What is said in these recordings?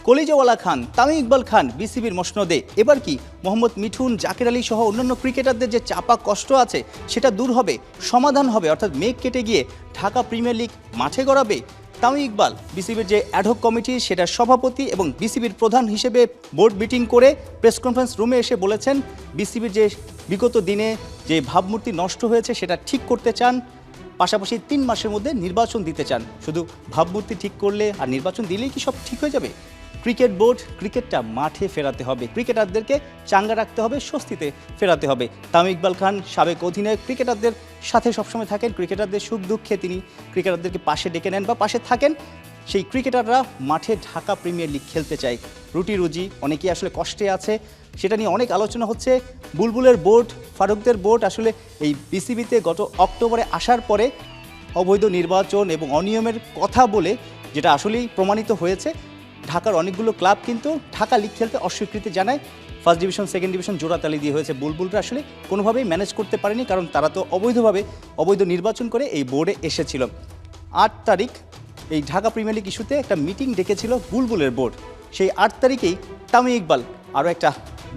কলিজাওয়ালা খান, তামিম ইকবাল খান বিসিবির মসনদে। এবার কি মোহাম্মদ মিঠুন, জাকের আলী সহ অন্যান্য ক্রিকেটারদের যে চাপা কষ্ট আছে সেটা দূর হবে, সমাধান হবে, অর্থাৎ মেঘ কেটে গিয়ে ঢাকা প্রিমিয়ার লিগ মাঠে গড়াবে? তামিম ইকবাল বিসিবির যে অ্যাডহক কমিটি সেটার সভাপতি এবং বিসিবির প্রধান হিসেবে বোর্ড মিটিং করে প্রেস কনফারেন্স রুমে এসে বলেছেন বিসিবির যে বিগত দিনে যে ভাবমূর্তি নষ্ট হয়েছে সেটা ঠিক করতে চান, পাশাপাশি 3 মাসের মধ্যে নির্বাচন দিতে চান। শুধু ভাবমূর্তি ঠিক করলে আর নির্বাচন দিলেই কি সব ঠিক হয়ে যাবে? ক্রিকেট বোর্ড, ক্রিকেটটা মাঠে ফেরাতে হবে, ক্রিকেটারদেরকে চাঙ্গা রাখতে হবে, স্বস্তিতে ফেরাতে হবে। তামিম ইকবাল খান সাবেক অধিনায়ক, ক্রিকেটারদের সাথে সবসময় থাকেন, ক্রিকেটারদের সুখ দুঃখে তিনি ক্রিকেটারদেরকে পাশে ডেকে নেন বা পাশে থাকেন। সেই ক্রিকেটাররা মাঠে ঢাকা প্রিমিয়ার লিগ খেলতে চায়, রুটি রুজি, অনেকেই আসলে কষ্টে আছে, সেটা নিয়ে অনেক আলোচনা হচ্ছে। বুলবুলের বোর্ড, ফারুকদের বোর্ড আসলে এই বিসিবিতে গত অক্টোবরে আসার পরে অবৈধ নির্বাচন এবং অনিয়মের কথা বলে যেটা আসলেই প্রমাণিত হয়েছে, ঢাকার অনেকগুলো ক্লাব কিন্তু ঢাকা লিগ খেলতে অস্বীকৃতি জানায়। ফার্স্ট ডিভিশন, সেকেন্ড ডিভিশন জোড়াতালি দিয়ে হয়েছে। বুলবুলরা আসলে কোনোভাবেই ম্যানেজ করতে পারেনি, কারণ তারা তো অবৈধভাবে অবৈধ নির্বাচন করে এই বোর্ডে এসেছিল। 8 তারিখ এই ঢাকা প্রিমিয়ার লিগ ইস্যুতে একটা মিটিং ডেকেছিল বুলবুলের বোর্ড। সেই 8 তারিখেই তামিম ইকবাল আরও একটা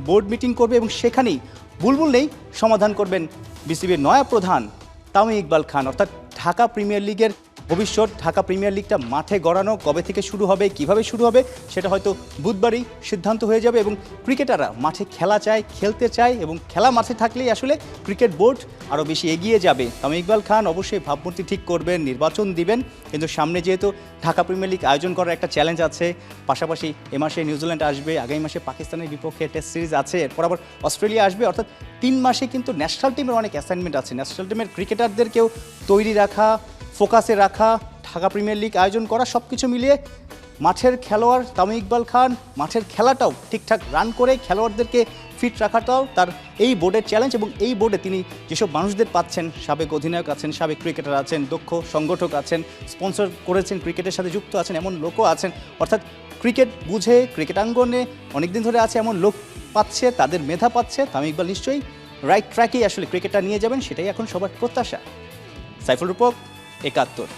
বোর্ড মিটিং করবে এবং সেখানেই বুলবুল নেই, সমাধান করবেন বিসিবির নয়া প্রধান তামিম ইকবাল খান। অর্থাৎ ঢাকা প্রিমিয়ার লিগের ভবিষ্যৎ, ঢাকা প্রিমিয়ার লিগটা মাঠে গড়ানো কবে থেকে শুরু হবে, কিভাবে শুরু হবে সেটা হয়তো বুধবারই সিদ্ধান্ত হয়ে যাবে। এবং ক্রিকেটাররা মাঠে খেলা চায়, খেলতে চায়, এবং খেলা মাঠে থাকলেই আসলে ক্রিকেট বোর্ড আরও বেশি এগিয়ে যাবে। তামিম ইকবাল খান অবশ্যই ভাবমূর্তি ঠিক করবেন, নির্বাচন দিবেন, কিন্তু সামনে যেহেতু ঢাকা প্রিমিয়ার লিগ আয়োজন করার একটা চ্যালেঞ্জ আছে, পাশাপাশি এ মাসে নিউজিল্যান্ড আসবে, আগামী মাসে পাকিস্তানের বিপক্ষে টেস্ট সিরিজ আছে, এরপর আবার অস্ট্রেলিয়া আসবে, অর্থাৎ 3 মাসে কিন্তু ন্যাশনাল টিমের অনেক অ্যাসাইনমেন্ট আছে। ন্যাশনাল টিমের ক্রিকেটারদেরকেও তৈরি রাখা, ফোকাসে রাখা, ঢাকা প্রিমিয়ার লিগ আয়োজন করা, সব কিছু মিলিয়ে মাঠের খেলোয়াড় তামিম ইকবাল খান মাঠের খেলাটাও ঠিকঠাক রান করে খেলোয়াড়দেরকে ফিট রাখাটাও তার এই বোর্ডের চ্যালেঞ্জ। এবং এই বোর্ডে তিনি যেসব মানুষদের পাচ্ছেন, সাবেক অধিনায়ক আছেন, সাবেক ক্রিকেটার আছেন, দক্ষ সংগঠক আছেন, স্পন্সর করেছেন, ক্রিকেটের সাথে যুক্ত আছেন এমন লোকও আছেন, অর্থাৎ ক্রিকেট বুঝে ক্রিকেটাঙ্গনে অনেকদিন ধরে আছে এমন লোক পাচ্ছে, তাদের মেধা পাচ্ছে। তামিম ইকবাল নিশ্চয়ই রাইট ট্র্যাকেই আসলে ক্রিকেটটা নিয়ে যাবেন, সেটাই এখন সবার প্রত্যাশা। সাইফুল রূপক, 71।